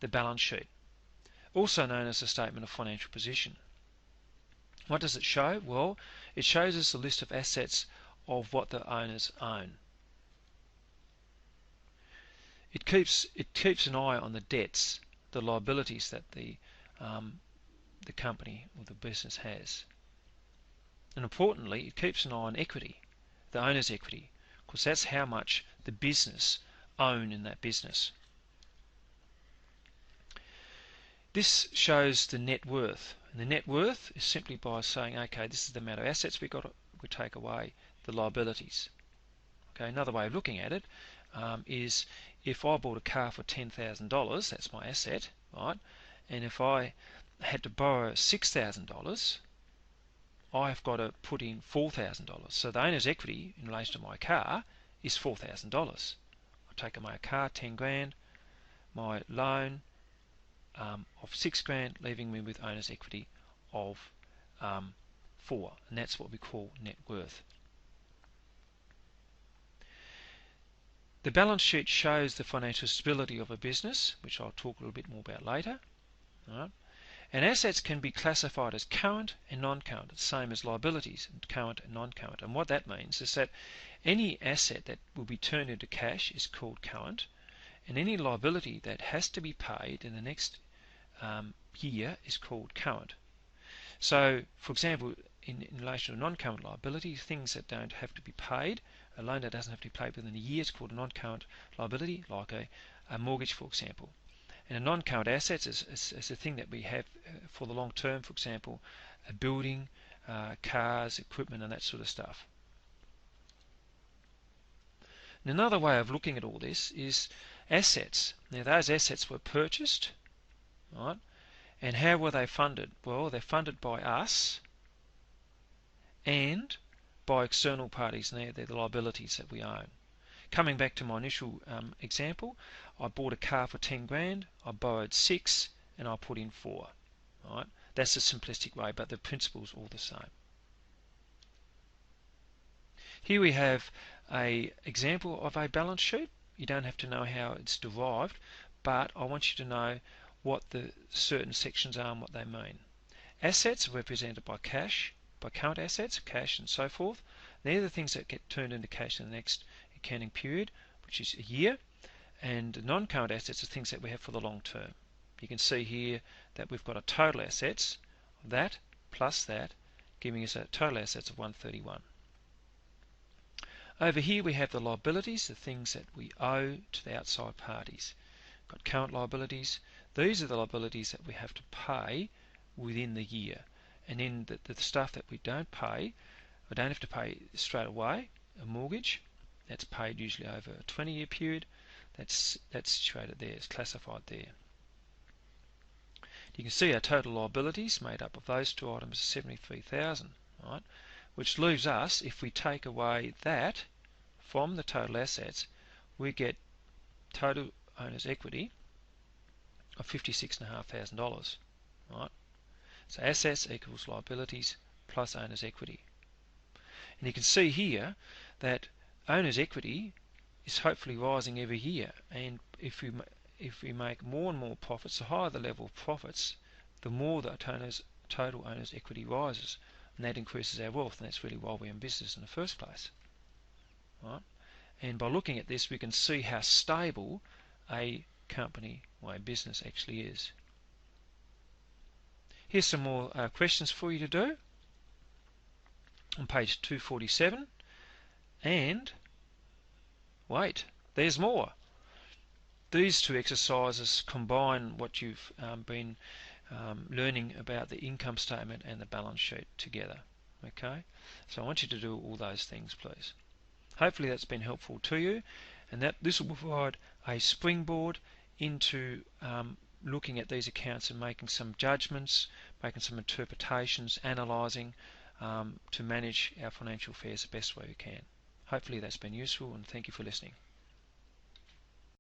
the balance sheet, also known as the statement of financial position. What does it show? Well, it shows us a list of assets of what the owners own. It keeps an eye on the debts, the liabilities that the company or the business has. And importantly, it keeps an eye on equity, the owner's equity, because that's how much the business own in that business. This shows the net worth, and the net worth is simply by saying, okay, this is the amount of assets we take away the liabilities. Okay, another way of looking at it is if I bought a car for $10,000, that's my asset, right? And if I had to borrow $6,000, I've got to put in $4,000. So the owner's equity in relation to my car is $4,000. I take away a car, 10 grand, my loan of 6 grand, leaving me with owner's equity of 4, and that's what we call net worth. The balance sheet shows the financial stability of a business, which I'll talk a little bit more about later. Right? And assets can be classified as current and non-current, the same as liabilities, current and non-current. And what that means is that any asset that will be turned into cash is called current, and any liability that has to be paid in the next year is called current. So, for example, in relation to non-current liability, things that don't have to be paid, a loan that doesn't have to be paid within a year is called a non-current liability, like a mortgage, for example. And a non-current asset is a thing that we have for the long term, for example, a building, cars, equipment, and that sort of stuff. And another way of looking at all this is assets. Now, those assets were purchased, right? And how were they funded? Well, they're funded by us and by external parties, and they're the liabilities that we own. Coming back to my initial example, I bought a car for 10 grand, I borrowed 6, and I put in 4. Right? That's the simplistic way, but the principle's all the same. Here we have an example of a balance sheet. You don't have to know how it's derived, but I want you to know what the certain sections are and what they mean. Assets are represented by cash, by current assets, cash and so forth. They're the things that get turned into cash in the next accounting period, which is a year. And non-current assets are things that we have for the long term. You can see here that we've got a total assets of that plus that, giving us a total assets of 131. Over here we have the liabilities, the things that we owe to the outside parties. Got current liabilities. These are the liabilities that we have to pay within the year. And then the stuff that we don't pay, we don't have to pay straight away. A mortgage, that's paid usually over a 20-year period. That's situated there, it's classified there. You can see our total liabilities made up of those two items is 73,000, right? Which leaves us, if we take away that from the total assets, we get total owner's equity of $56,500, right? So assets equals liabilities plus owner's equity. And you can see here that owner's equity is hopefully rising every year, and if we make more and more profits, the higher the level of profits, the more the total owner's equity rises, and that increases our wealth, and that's really why we're in business in the first place. Right? And by looking at this, we can see how stable a company or a business actually is. Here's some more questions for you to do on page 247, and wait, there's more. These two exercises combine what you've been learning about the income statement and the balance sheet together. Okay, so I want you to do all those things, please. Hopefully that's been helpful to you, and that this will provide a springboard into looking at these accounts and making some judgments, making some interpretations, analysing to manage our financial affairs the best way we can. Hopefully that's been useful, and thank you for listening.